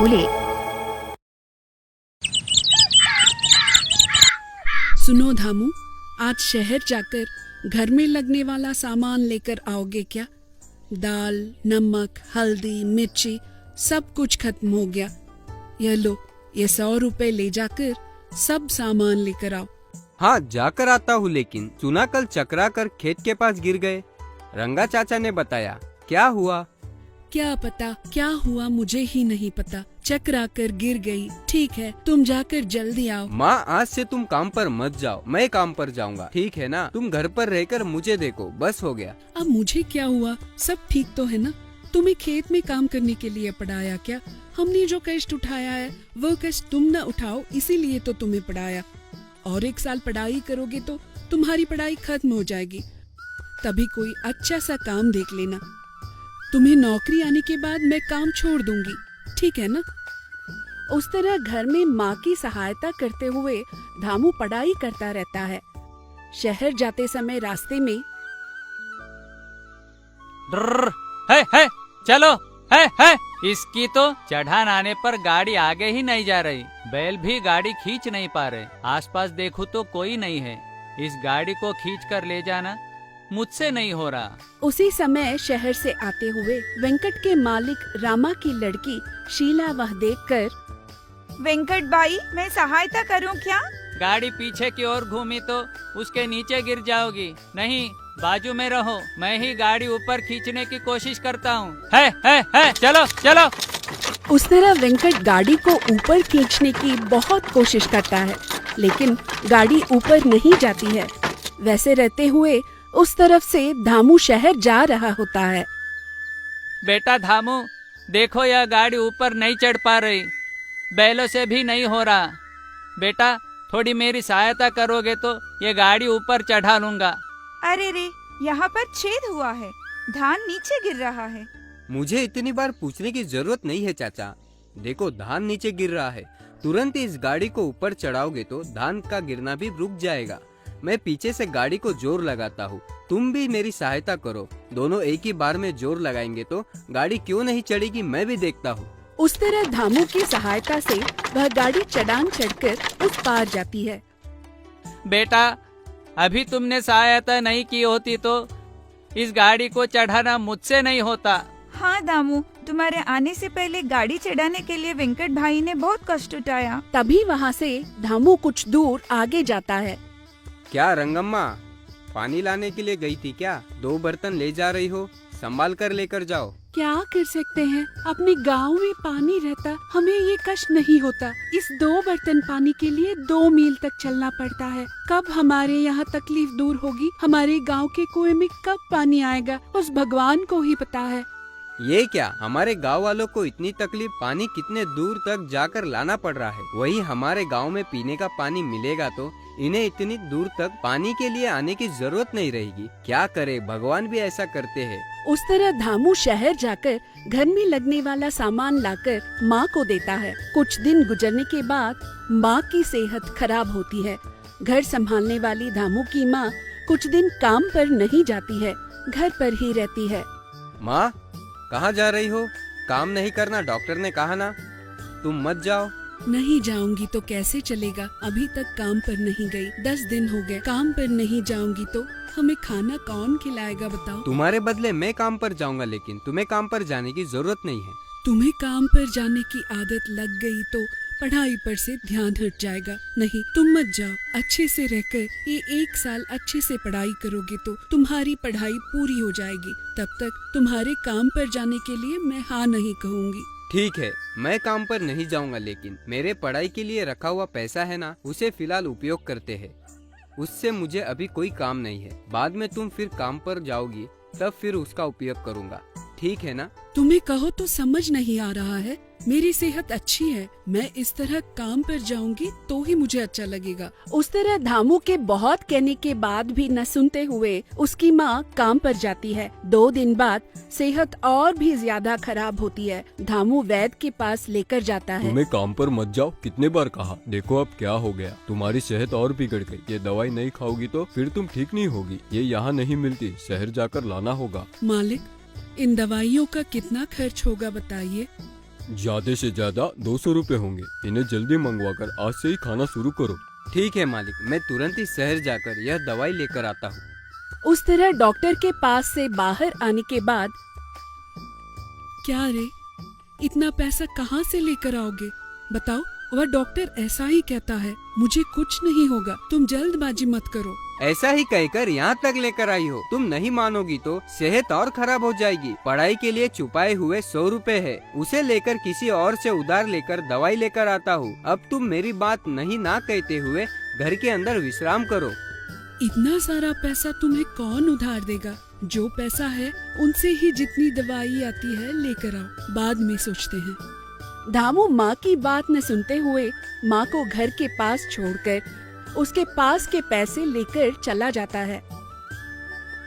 भूले। सुनो धामू, आज शहर जाकर घर में लगने वाला सामान लेकर आओगे क्या? दाल, नमक, हल्दी, मिर्ची सब कुछ खत्म हो गया। ये लो, ये 100 रुपए ले जाकर सब सामान लेकर आओ। हाँ, जाकर आता हूँ, लेकिन सुना कल चकरा कर खेत के पास गिर गए। रंगा चाचा ने बताया, क्या हुआ? क्या पता क्या हुआ, मुझे ही नहीं पता। चकरा कर गिर गई। ठीक है, तुम जाकर जल्दी आओ। माँ, आज से तुम काम पर मत जाओ, मैं काम पर जाऊंगा, ठीक है ना? तुम घर पर रहकर मुझे देखो, बस हो गया। अब मुझे क्या हुआ, सब ठीक तो है ना? तुम्हें खेत में काम करने के लिए पढ़ाया क्या? हमने जो कष्ट उठाया है वो कष्ट तुम न उठाओ, इसीलिए तो तुम्हें पढ़ाया। और 1 साल पढ़ाई करोगे तो तुम्हारी पढ़ाई खत्म हो जाएगी, तभी कोई अच्छा सा काम देख लेना। तुम्हें नौकरी आने के बाद मैं काम छोड़ दूंगी, ठीक है ना? उस तरह घर में माँ की सहायता करते हुए धामू पढ़ाई करता रहता है। शहर जाते समय रास्ते में है चलो है इसकी तो चढ़ान आने पर गाड़ी आगे ही नहीं जा रही। बैल भी गाड़ी खींच नहीं पा रहे। आसपास देखूं तो कोई नहीं है। इस गाड़ी को खींच कर ले जाना मुझसे नहीं हो रहा। उसी समय शहर से आते हुए वेंकट के मालिक रामा की लड़की शीला वह देखकर, वेंकट भाई, मैं सहायता करूं क्या? गाड़ी पीछे की ओर घूमी तो उसके नीचे गिर जाओगी। नहीं, बाजू में रहो, मैं ही गाड़ी ऊपर खींचने की कोशिश करता हूँ। है चलो चलो। उस तरह वेंकट गाड़ी को ऊपर खींचने की बहुत कोशिश करता है, लेकिन गाड़ी ऊपर नहीं जाती है। वैसे रहते हुए उस तरफ से धामू शहर जा रहा होता है। बेटा धामू, देखो यह गाड़ी ऊपर नहीं चढ़ पा रही, बैलों से भी नहीं हो रहा। बेटा, थोड़ी मेरी सहायता करोगे तो ये गाड़ी ऊपर चढ़ा लूंगा। अरे रे, यहाँ पर छेद हुआ है, धान नीचे गिर रहा है। मुझे इतनी बार पूछने की जरूरत नहीं है चाचा। देखो, धान नीचे गिर रहा है, तुरंत ही इस गाड़ी को ऊपर चढ़ाओगे तो धान का गिरना भी रुक जाएगा। मैं पीछे से गाड़ी को जोर लगाता हूँ, तुम भी मेरी सहायता करो। दोनों एक ही बार में जोर लगाएंगे तो गाड़ी क्यों नहीं चढ़ेगी, मैं भी देखता हूँ। उस तरह धामू की सहायता से वह गाड़ी चढ़ान चढ़कर उस पार जाती है। बेटा, अभी तुमने सहायता नहीं की होती तो इस गाड़ी को चढ़ाना मुझसे नहीं होता। हाँ दामू, तुम्हारे आने से पहले गाड़ी चढ़ाने के लिए वेंकट भाई ने बहुत कष्ट उठाया। तभी वहाँ से धामू कुछ दूर आगे जाता है। क्या रंगम्मा, पानी लाने के लिए गई थी क्या? 2 बर्तन ले जा रही हो, संभाल कर लेकर जाओ। क्या कर सकते हैं, अपने गांव में पानी रहता हमें ये कष्ट नहीं होता। इस 2 बर्तन पानी के लिए 2 मील तक चलना पड़ता है। कब हमारे यहाँ तकलीफ दूर होगी, हमारे गांव के कुएं में कब पानी आएगा, उस भगवान को ही पता है। ये क्या, हमारे गांव वालों को इतनी तकलीफ पानी कितने दूर तक जाकर लाना पड़ रहा है। वही हमारे गांव में पीने का पानी मिलेगा तो इन्हें इतनी दूर तक पानी के लिए आने की जरूरत नहीं रहेगी। क्या करे, भगवान भी ऐसा करते हैं। उस तरह धामू शहर जाकर घर में लगने वाला सामान लाकर माँ को देता है। कुछ दिन गुजरने के बाद माँ की सेहत खराब होती है। घर संभालने वाली धामू की माँ कुछ दिन काम पर नहीं जाती है, घर पर ही रहती है। माँ, कहाँ जा रही हो? काम नहीं करना, डॉक्टर ने कहा ना। तुम मत जाओ। नहीं जाऊंगी तो कैसे चलेगा, अभी तक काम पर नहीं गई, 10 दिन हो गए। काम पर नहीं जाऊंगी तो हमें खाना कौन खिलाएगा, बताओ? तुम्हारे बदले मैं काम पर जाऊंगा, लेकिन तुम्हें काम पर जाने की जरूरत नहीं है। तुम्हें काम पर जाने की आदत लग गई तो पढ़ाई पर से ध्यान हट जाएगा। नहीं, तुम मत जाओ। अच्छे से रहकर ये 1 साल अच्छे से पढ़ाई करोगे तो तुम्हारी पढ़ाई पूरी हो जाएगी। तब तक तुम्हारे काम पर जाने के लिए मैं हाँ नहीं कहूँगी। ठीक है, मैं काम पर नहीं जाऊंगा, लेकिन मेरे पढ़ाई के लिए रखा हुआ पैसा है ना, उसे फिलहाल उपयोग करते हैं। उससे मुझे अभी कोई काम नहीं है। बाद में तुम फिर काम पर जाओगी तब फिर उसका उपयोग करूंगा, ठीक है ना? तुम्हें कहो तो समझ नहीं आ रहा है। मेरी सेहत अच्छी है, मैं इस तरह काम पर जाऊंगी तो ही मुझे अच्छा लगेगा। उस तरह धामू के बहुत कहने के बाद भी न सुनते हुए उसकी माँ काम पर जाती है। 2 दिन बाद सेहत और भी ज्यादा खराब होती है। धामू वैद्य के पास लेकर जाता है। तुम्हें काम पर मत जाओ, कितने बार कहा। देखो अब क्या हो गया, तुम्हारी सेहत और बिगड़ गई। ये दवाई नहीं खाओगी तो फिर तुम ठीक नहीं होगी। ये यहाँ नहीं मिलती, शहर जाकर लाना होगा। मालिक, इन दवाइयों का कितना खर्च होगा बताइए? ज्यादा से ज्यादा 200 रुपए होंगे। इन्हें जल्दी मंगवा कर आज से ही खाना शुरू करो। ठीक है मालिक, मैं तुरंत ही शहर जाकर यह दवाई लेकर आता हूँ। उस तरह डॉक्टर के पास से बाहर आने के बाद, क्या रे, इतना पैसा कहाँ से लेकर आओगे? बताओ, वह डॉक्टर ऐसा ही कहता है, मुझे कुछ नहीं होगा, तुम जल्दबाजी मत करो। ऐसा ही कहकर यहाँ तक लेकर आई हो। तुम नहीं मानोगी तो सेहत और खराब हो जाएगी। पढ़ाई के लिए छुपाए हुए 100 रुपए है, उसे लेकर किसी और से उधार लेकर दवाई लेकर आता हूँ। अब तुम मेरी बात नहीं ना कहते हुए घर के अंदर विश्राम करो। इतना सारा पैसा तुम्हें कौन उधार देगा? जो पैसा है उनसे ही जितनी दवाई आती है लेकर आओ, बाद में सोचते हैं। धामू माँ की बात न सुनते हुए माँ को घर के पास छोड़कर उसके पास के पैसे लेकर चला जाता है।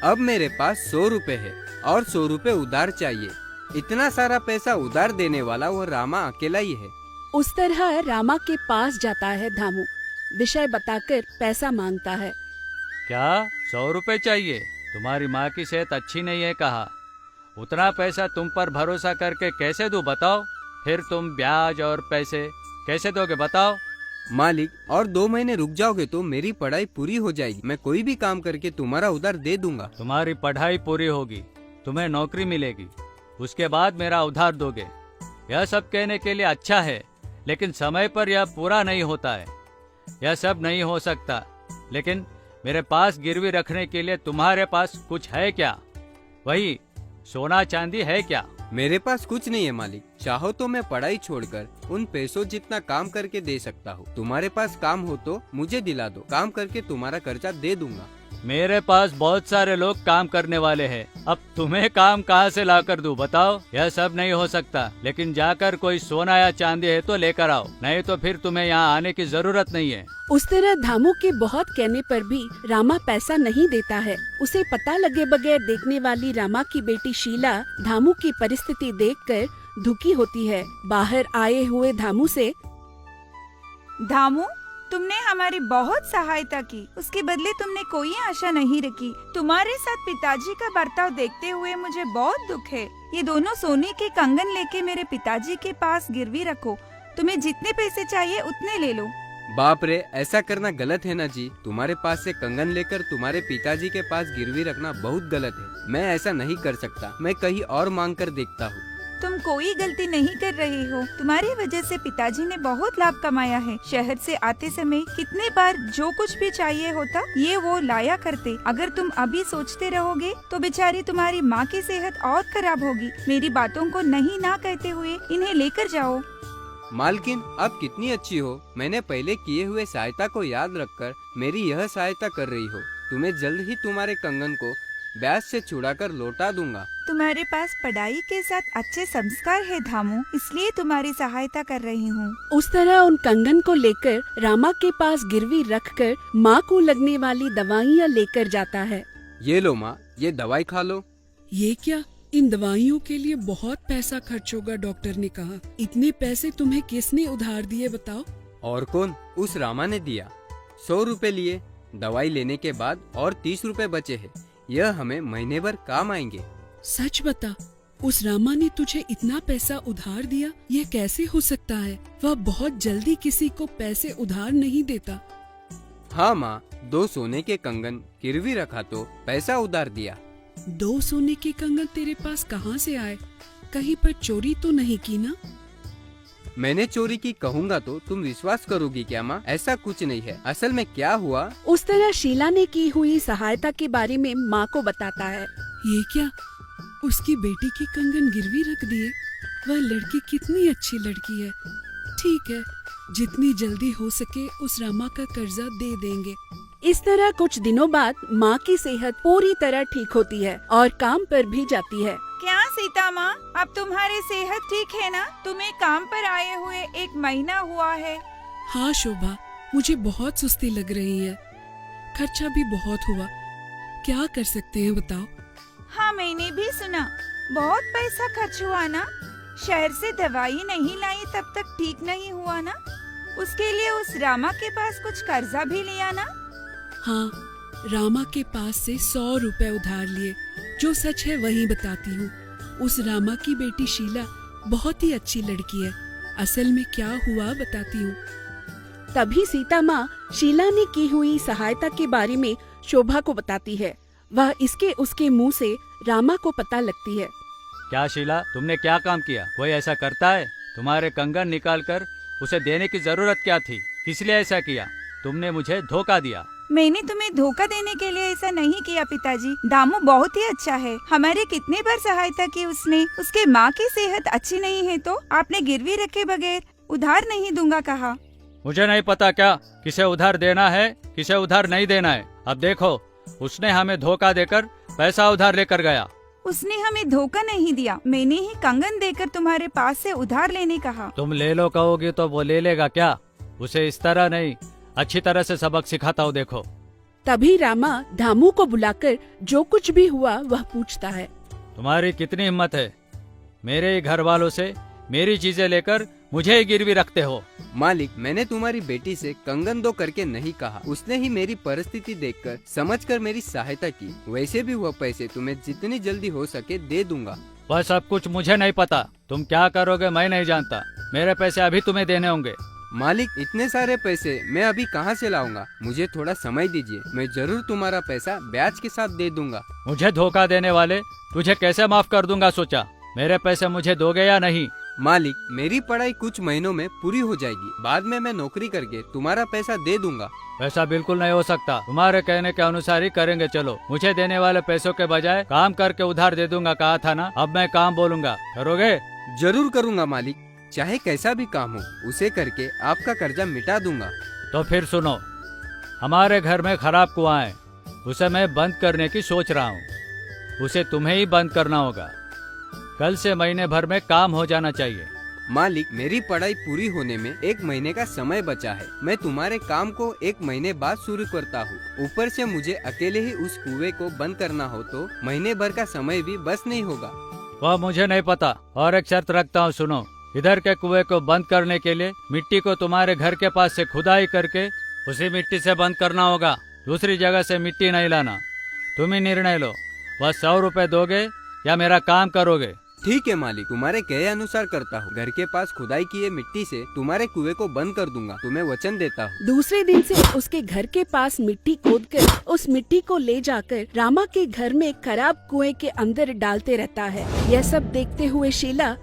अब मेरे पास 100 रुपए है और 100 रुपए उधार चाहिए। इतना सारा पैसा उधार देने वाला वो रामा अकेला ही है। उस तरह रामा के पास जाता है धामू, विषय बताकर पैसा मांगता है। क्या 100 रुपए चाहिए? तुम्हारी माँ की सेहत अच्छी नहीं है कहा। उतना पैसा तुम पर भरोसा करके कैसे दूं बताओ? फिर तुम ब्याज और पैसे कैसे दोगे बताओ? मालिक, और 2 महीने रुक जाओगे तो मेरी पढ़ाई पूरी हो जाएगी। मैं कोई भी काम करके तुम्हारा उधार दे दूंगा। तुम्हारी पढ़ाई पूरी होगी, तुम्हें नौकरी मिलेगी, उसके बाद मेरा उधार दोगे। यह सब कहने के लिए अच्छा है, लेकिन समय पर यह पूरा नहीं होता है। यह सब नहीं हो सकता, लेकिन मेरे पास गिरवी रखने के लिए तुम्हारे पास कुछ है क्या? वही सोना चांदी है क्या? मेरे पास कुछ नहीं है मालिक। चाहो तो मैं पढ़ाई छोड़कर उन पैसों जितना काम करके दे सकता हूँ। तुम्हारे पास काम हो तो मुझे दिला दो, काम करके तुम्हारा कर्जा दे दूंगा। मेरे पास बहुत सारे लोग काम करने वाले हैं, अब तुम्हें काम कहाँ से लाकर दूं बताओ? यह सब नहीं हो सकता, लेकिन जाकर कोई सोना या चांदी है तो लेकर आओ, नहीं तो फिर तुम्हें यहाँ आने की जरूरत नहीं है। उस तरह धामू के बहुत कहने पर भी रामा पैसा नहीं देता है। उसे पता लगे बगैर देखने वाली रामा की बेटी शीला धामू की परिस्थिति देखकर दुखी होती है। बाहर आए हुए धामू से, धामू, तुमने हमारी बहुत सहायता की, उसके बदले तुमने कोई आशा नहीं रखी। तुम्हारे साथ पिताजी का बर्ताव देखते हुए मुझे बहुत दुख है। ये दोनों सोने के कंगन लेके मेरे पिताजी के पास गिरवी रखो। तुम्हें जितने पैसे चाहिए उतने ले लो। बाप रे, ऐसा करना गलत है ना जी। तुम्हारे पास से कंगन लेकर तुम्हारे पिताजी के पास गिरवी रखना बहुत गलत है। मैं ऐसा नहीं कर सकता। मैं कहीं और मांग कर देखता हूँ। तुम कोई गलती नहीं कर रहे हो। तुम्हारी वजह से पिताजी ने बहुत लाभ कमाया है। शहर से आते समय कितने बार जो कुछ भी चाहिए होता ये वो लाया करते। अगर तुम अभी सोचते रहोगे तो बेचारी तुम्हारी माँ की सेहत और खराब होगी। मेरी बातों को नहीं ना कहते हुए इन्हें लेकर जाओ। मालकिन, आप कितनी अच्छी हो। मैंने पहले किए हुए सहायता को याद रखकर मेरी यह सहायता कर रही हो। तुम्हें जल्द ही तुम्हारे कंगन को ब्याज से छुड़ाकर लौटा दूंगा। तुम्हारे पास पढ़ाई के साथ अच्छे संस्कार है धामू, इसलिए तुम्हारी सहायता कर रही हूँ। उस तरह उन कंगन को लेकर रामा के पास गिरवी रखकर माँ को लगने वाली दवाइयाँ लेकर जाता है। ये लो माँ, ये दवाई खा लो। ये क्या? इन दवाइयों के लिए बहुत पैसा खर्च होगा, डॉक्टर ने कहा। इतने पैसे तुम्हें किसने उधार दिए बताओ? और कौन? उस रामा ने दिया। 100 रुपए लिए। दवाई लेने के बाद और 30 रुपए बचे हैं। यह हमें महीने भर काम आएंगे। सच बता, उस रामा ने तुझे इतना पैसा उधार दिया? यह कैसे हो सकता है? वह बहुत जल्दी किसी को पैसे उधार नहीं देता। हाँ माँ, 2 सोने के कंगन गिरवी रखा तो पैसा उधार दिया। 2 सोने के कंगन तेरे पास कहाँ से आए? कहीं पर चोरी तो नहीं की ना? मैंने चोरी की कहूँगा तो तुम विश्वास करोगी क्या माँ? ऐसा कुछ नहीं है। असल में क्या हुआ? उस तरह शीला ने की हुई सहायता के बारे में माँ को बताता है। ये क्या? उसकी बेटी की कंगन गिरवी रख दिए? वह लड़की कितनी अच्छी लड़की है। ठीक है, जितनी जल्दी हो सके उस रामा का कर्जा दे देंगे। इस तरह कुछ दिनों बाद माँ की सेहत पूरी तरह ठीक होती है और काम पर भी जाती है। क्या सीता माँ, अब तुम्हारी सेहत ठीक है ना? तुम्हें काम पर आए हुए 1 महीना हुआ है। हाँ शोभा, मुझे बहुत सुस्ती लग रही है। खर्चा भी बहुत हुआ, क्या कर सकते हैं बताओ? हाँ, मैंने भी सुना बहुत पैसा खर्च हुआ ना। शहर से दवाई नहीं लाई तब तक ठीक नहीं हुआ ना। उसके लिए उस रामा के पास कुछ कर्जा भी लिया ना? हाँ, रामा के पास से 100 रुपए उधार लिए। जो सच है वही बताती हूँ। उस रामा की बेटी शीला बहुत ही अच्छी लड़की है। असल में क्या हुआ बताती हूँ। तभी सीता माँ शीला ने की हुई सहायता के बारे में शोभा को बताती है। वह इसके उसके मुंह से रामा को पता लगती है। क्या शीला, तुमने क्या काम किया? कोई ऐसा करता है? तुम्हारे कंगन निकाल कर उसे देने की जरूरत क्या थी? किस लिए ऐसा किया? तुमने मुझे धोखा दिया। मैंने तुम्हें धोखा देने के लिए ऐसा नहीं किया पिताजी। दामू बहुत ही अच्छा है। हमारे कितने बार सहायता की उसने। उसके माँ की सेहत अच्छी नहीं है तो आपने गिरवी रखे बगैर उधार नहीं दूंगा कहा। मुझे नहीं पता क्या किसे उधार देना है, किसे उधार नहीं देना है। अब देखो, उसने हमें धोखा देकर पैसा उधार लेकर गया। उसने हमें धोखा नहीं दिया। मैंने ही कंगन देकर तुम्हारे पास से उधार लेने कहा। तुम ले लो कहोगे तो वो ले लेगा क्या? उसे इस तरह नहीं, अच्छी तरह से सबक सिखाता हूँ, देखो। तभी रामा धामू को बुलाकर जो कुछ भी हुआ वह पूछता है। तुम्हारी कितनी हिम्मत है, मेरे ही घर वालों से मेरी चीजें लेकर मुझे ही गिरवी रखते हो? मालिक, मैंने तुम्हारी बेटी से कंगन दो करके नहीं कहा। उसने ही मेरी परिस्थिति देखकर समझकर मेरी सहायता की। वैसे भी वह पैसे तुम्हें जितनी जल्दी हो सके दे दूंगा। वह सब कुछ मुझे नहीं पता। तुम क्या करोगे मैं नहीं जानता। मेरे पैसे अभी तुम्हें देने होंगे। मालिक, इतने सारे पैसे मैं अभी कहाँ से लाऊंगा? मुझे थोड़ा समय दीजिए, मैं जरूर तुम्हारा पैसा ब्याज के साथ दे दूंगा। मुझे धोखा देने वाले तुझे कैसे माफ कर दूंगा सोचा? मेरे पैसे मुझे दोगे या नहीं? मालिक, मेरी पढ़ाई कुछ महीनों में पूरी हो जाएगी। बाद में मैं नौकरी करके तुम्हारा पैसा दे दूंगा। ऐसा बिल्कुल नहीं हो सकता। तुम्हारे कहने के अनुसार ही करेंगे। चलो, मुझे देने वाले पैसों के बजाय काम करके उधार दे दूंगा कहा था ना। अब मैं काम बोलूंगा, करोगे? जरूर करूंगा मालिक, चाहे कैसा भी काम हो उसे करके आपका कर्जा मिटा दूंगा। तो फिर सुनो, हमारे घर में खराब कुआं है, उसे मैं बंद करने की सोच रहा हूँ। उसे तुम्हें ही बंद करना होगा। कल से महीने भर में काम हो जाना चाहिए। मालिक, मेरी पढ़ाई पूरी होने में 1 महीने का समय बचा है। मैं तुम्हारे काम को 1 महीने बाद शुरू करता हूँ। ऊपर से मुझे अकेले ही उस कुएं को बंद करना हो तो महीने भर का समय भी बस नहीं होगा। वह मुझे नहीं पता। और एक शर्त रखता हूँ, सुनो। इधर के कुएं को बंद करने के लिए मिट्टी को तुम्हारे घर के पास से खुदाई करके उसी मिट्टी से बंद करना होगा। दूसरी जगह से मिट्टी नहीं लाना। तुम ही निर्णय लो। वह 100 रुपए दोगे या मेरा काम करोगे? ठीक है मालिक, तुम्हारे कहे अनुसार करता हूँ। घर के पास खुदाई किए मिट्टी से तुम्हारे कुएं को बंद कर दूंगा, तुम्हें वचन देता हूँ। दूसरे दिन से उसके घर के पास मिट्टी खोदकर उस मिट्टी को ले जाकर रामा के घर में खराब कुएं के अंदर डालते रहता है। यह सब देखते हुए शीला,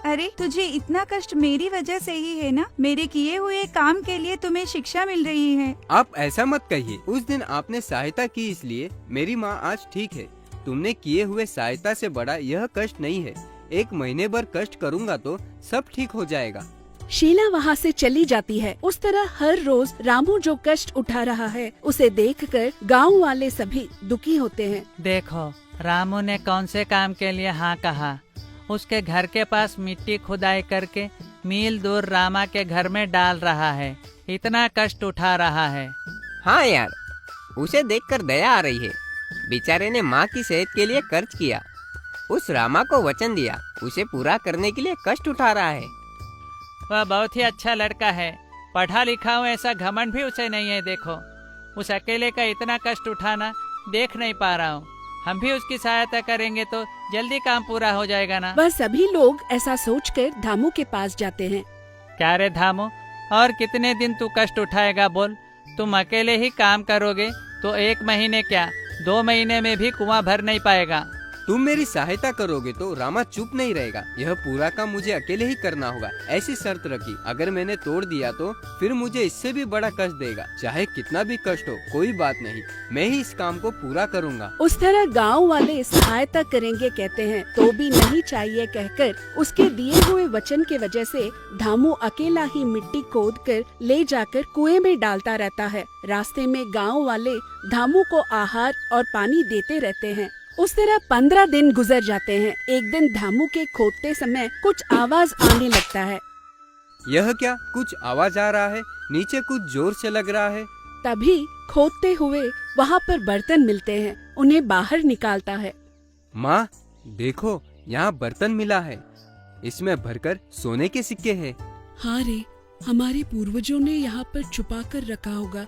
अरे तुझे इतना कष्ट मेरी वजह से ही है ना? मेरे किए हुए काम के लिए तुम्हें शिक्षा मिल रही है। आप ऐसा मत कहिए। उस दिन आपने सहायता की, इसलिए मेरी माँ आज ठीक है। तुमने किए हुए सहायता से बड़ा यह कष्ट नहीं है। 1 महीने भर कष्ट करूँगा तो सब ठीक हो जाएगा। शीला वहाँ से चली जाती है। उस तरह हर रोज रामू जो कष्ट उठा रहा है उसे देखकर गांव वाले सभी दुखी होते हैं। देखो, रामू ने कौन से काम के लिए हाँ कहा। उसके घर के पास मिट्टी खुदाई करके मील दूर रामा के घर में डाल रहा है। इतना कष्ट उठा रहा है। हाँ यार, उसे देखकर दया आ रही है। बेचारे ने माँ की सेहत के लिए खर्च किया, उस रामा को वचन दिया, उसे पूरा करने के लिए कष्ट उठा रहा है। वह बहुत ही अच्छा लड़का है। पढ़ा लिखा हूँ ऐसा घमंड भी उसे नहीं है। देखो, उस अकेले का इतना कष्ट उठाना देख नहीं पा रहा हूँ। हम भी उसकी सहायता करेंगे तो जल्दी काम पूरा हो जाएगा ना। वह सभी लोग ऐसा सोचकर धामू के पास जाते हैं। क्या रे धामू, और कितने दिन तू कष्ट उठाएगा बोल? तुम अकेले ही काम करोगे तो 1 महीने क्या 2 महीने में भी कुआं भर नहीं पाएगा। तुम मेरी सहायता करोगे तो रामा चुप नहीं रहेगा। यह पूरा काम मुझे अकेले ही करना होगा। ऐसी शर्त रखी, अगर मैंने तोड़ दिया तो फिर मुझे इससे भी बड़ा कष्ट देगा। चाहे कितना भी कष्ट हो, कोई बात नहीं, मैं ही इस काम को पूरा करूँगा। उस तरह गांव वाले सहायता करेंगे कहते हैं तो भी नहीं चाहिए कहकर उसके दिए हुए वचन के वजह से धामू अकेला ही मिट्टी खोदकर ले जाकर कुएं में डालता रहता है। रास्ते में गाँव वाले धामू को आहार और पानी देते रहते हैं। उस तरह 15 दिन गुजर जाते हैं। एक दिन धामू के खोदते समय कुछ आवाज आने लगता है। यह क्या? कुछ आवाज आ रहा है, नीचे कुछ जोर से लग रहा है। तभी खोदते हुए वहाँ पर बर्तन मिलते हैं। उन्हें बाहर निकालता है। माँ देखो, यहाँ बर्तन मिला है, इसमें भरकर सोने के सिक्के हैं। हाँ रे, हमारे पूर्वजों ने यहाँ पर छुपा कर रखा होगा।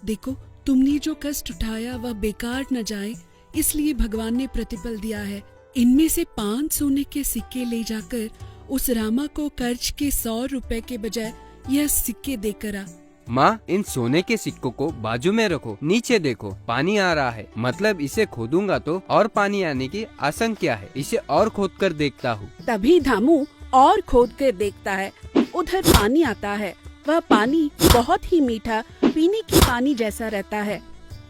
देखो, तुमने जो कष्ट उठाया वह बेकार न जाए, इसलिए भगवान ने प्रतिफल दिया है। इनमें से 5 सोने के सिक्के ले जाकर उस रामा को कर्ज के 100 रुपए के बजाय यह सिक्के देकर आ। माँ, इन सोने के सिक्कों को बाजू में रखो। नीचे देखो, पानी आ रहा है। मतलब इसे खोदूंगा तो और पानी आने की आशंका है। इसे और खोद कर देखता हूँ। तभी धामू और खोद कर देखता है। उधर पानी आता है। वह पानी बहुत ही मीठा पीने की पानी जैसा रहता है।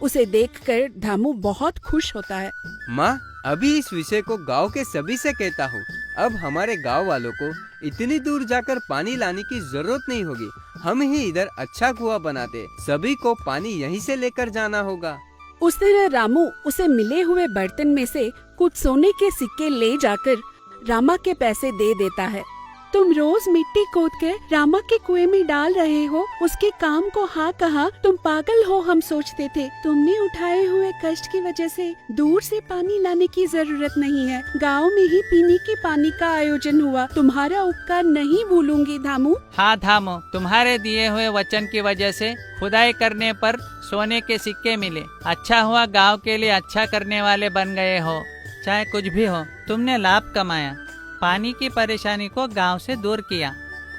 उसे देखकर धामू बहुत खुश होता है। माँ, अभी इस विषय को गांव के सभी से कहता हूँ। अब हमारे गांव वालों को इतनी दूर जाकर पानी लाने की जरूरत नहीं होगी। हम ही इधर अच्छा कुआं बनाते, सभी को पानी यहीं से लेकर जाना होगा। उस तरह रामू उसे मिले हुए बर्तन में से कुछ सोने के सिक्के ले जाकर रामा के पैसे दे देता है। तुम रोज मिट्टी खोद कर रामा के कुएं में डाल रहे हो, उसके काम को हाँ कहा। तुम पागल हो, हम सोचते थे। तुमने उठाए हुए कष्ट की वजह से दूर से पानी लाने की जरूरत नहीं है। गांव में ही पीने की पानी का आयोजन हुआ। तुम्हारा उपकार नहीं भूलूंगी धामू। हाँ धामू, तुम्हारे दिए हुए वचन की वजह से खुदाई करने पर सोने के सिक्के मिले। अच्छा हुआ गांव के लिए अच्छा करने वाले बन गए हो। चाहे कुछ भी हो, तुमने लाभ कमाया, पानी की परेशानी को गांव से दूर किया।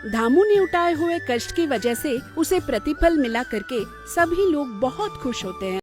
धामू ने उठाए हुए कष्ट की वजह से उसे प्रतिफल मिला करके सभी लोग बहुत खुश होते हैं।